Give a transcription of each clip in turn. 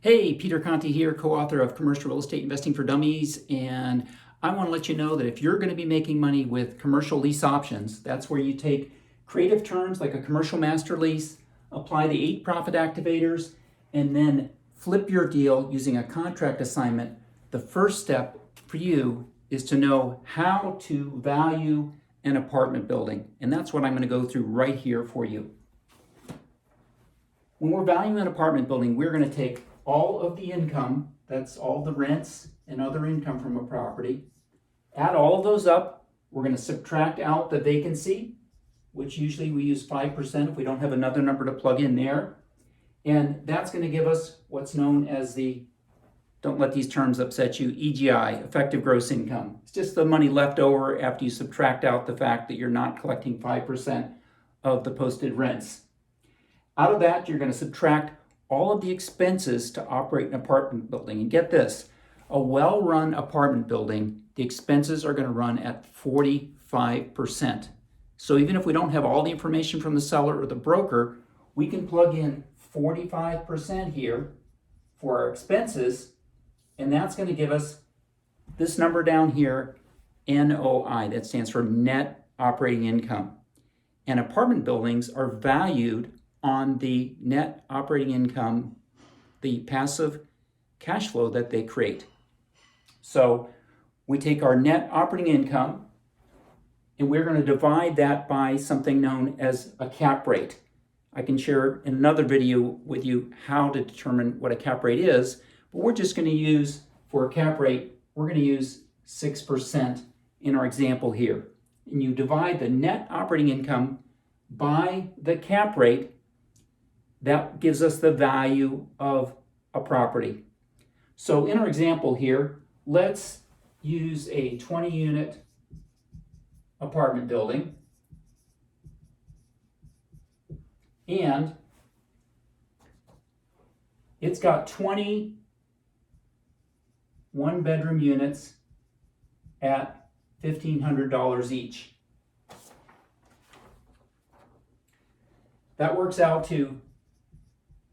Hey, Peter Conti here, co-author of Commercial Real Estate Investing for Dummies, and I want to let you know that if you're going to be making money with commercial lease options, that's where you take creative terms like a commercial master lease, apply the 8 profit activators, and then flip your deal using a contract assignment. The first step for you is to know how to value an apartment building, and that's what I'm going to go through right here for you. When we're valuing an apartment building, we're going to take all of the income, that's all the rents and other income from a property, add all of those up. We're going to subtract out the vacancy, which usually we use 5% if we don't have another number to plug in there. And that's going to give us what's known as the, don't let these terms upset you, EGI, effective gross income. It's just the money left over after you subtract out the fact that you're not collecting 5% of the posted rents. Out of that, you're going to subtract all of the expenses to operate an apartment building. And get this, a well-run apartment building, the expenses are going to run at 45%. So even if we don't have all the information from the seller or the broker, we can plug in 45% here for our expenses, and that's going to give us this number down here, NOI. That stands for net operating income. And apartment buildings are valued on the net operating income, the passive cash flow that they create. So we take our net operating income and we're going to divide that by something known as a cap rate. I can share in another video with you how to determine what a cap rate is, but we're just going to use, for a cap rate, we're going to use 6% in our example here. And you divide the net operating income by the cap rate. That gives us the value of a property. So in our example here, let's use a 20-unit apartment building. And it's got 20 one-bedroom units at $1,500 each. That works out to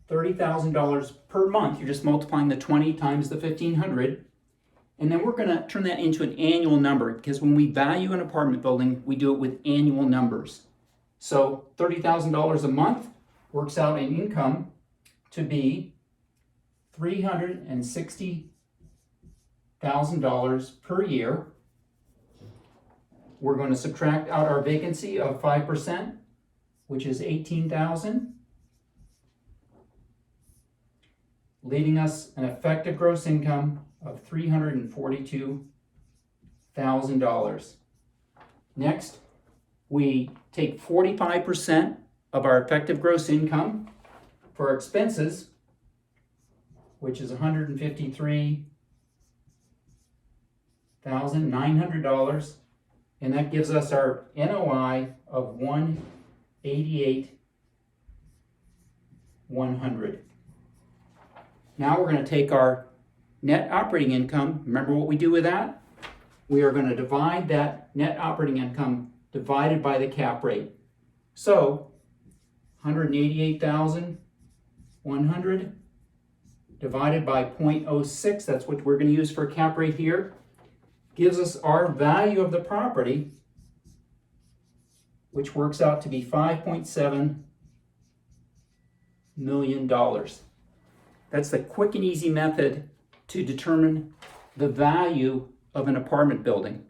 $30,000 per month. You're just multiplying the 20 times the 1,500. And then we're going to turn that into an annual number, because when we value an apartment building, we do it with annual numbers. So $30,000 a month works out in income to be $360,000 per year. We're going to subtract out our vacancy of 5%, which is $18,000. Leaving us an effective gross income of $342,000. Next, we take 45% of our effective gross income for our expenses, which is $153,900, and that gives us our NOI of $188,100. Now we're going to take our net operating income. Remember what we do with that? We are going to divide that net operating income divided by the cap rate. So $188,100 divided by 0.06, that's what we're going to use for a cap rate here, gives us our value of the property, which works out to be $5.7 million. That's the quick and easy method to determine the value of an apartment building.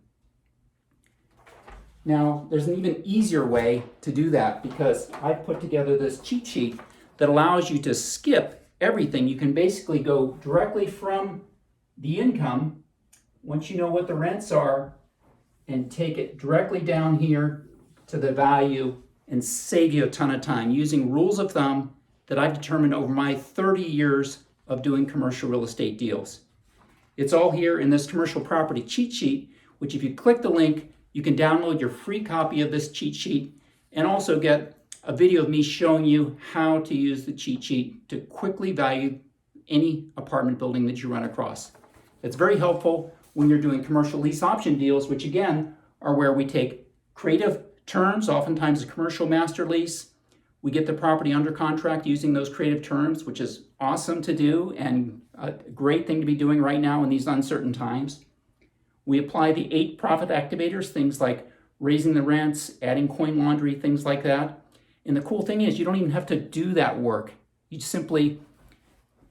Now, there's an even easier way to do that, because I've put together this cheat sheet that allows you to skip everything. You can basically go directly from the income, once you know what the rents are, and take it directly down here to the value and save you a ton of time using rules of thumb that I've determined over my 30 years of doing commercial real estate deals. It's all here in this commercial property cheat sheet, which if you click the link, you can download your free copy of this cheat sheet and also get a video of me showing you how to use the cheat sheet to quickly value any apartment building that you run across. It's very helpful when you're doing commercial lease option deals, which again are where we take creative terms, oftentimes a commercial master lease. We get the property under contract using those creative terms, which is awesome to do and a great thing to be doing right now in these uncertain times. We apply the 8 profit activators, things like raising the rents, adding coin laundry, things like that. And the cool thing is you don't even have to do that work. You simply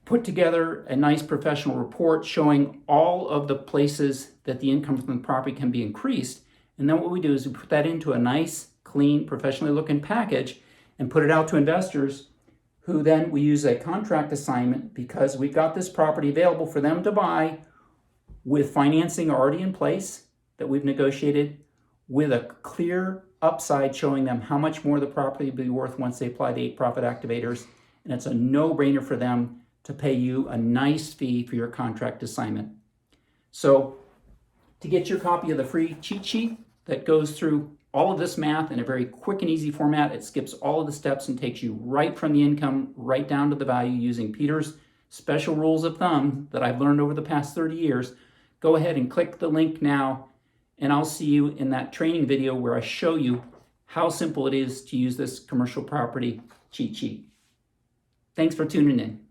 put together a nice professional report showing all of the places that the income from the property can be increased. And then what we do is we put that into a nice, clean, professionally looking package and put it out to investors who then we use a contract assignment because we've got this property available for them to buy with financing already in place that we've negotiated, with a clear upside showing them how much more the property will be worth once they apply the 8 profit activators. And it's a no-brainer for them to pay you a nice fee for your contract assignment. So to get your copy of the free cheat sheet that goes through all of this math in a very quick and easy format, it skips all of the steps and takes you right from the income right down to the value using Peter's special rules of thumb that I've learned over the past 30 years, go ahead and click the link now, and I'll see you in that training video where I show you how simple it is to use this commercial property cheat sheet. Thanks for tuning in.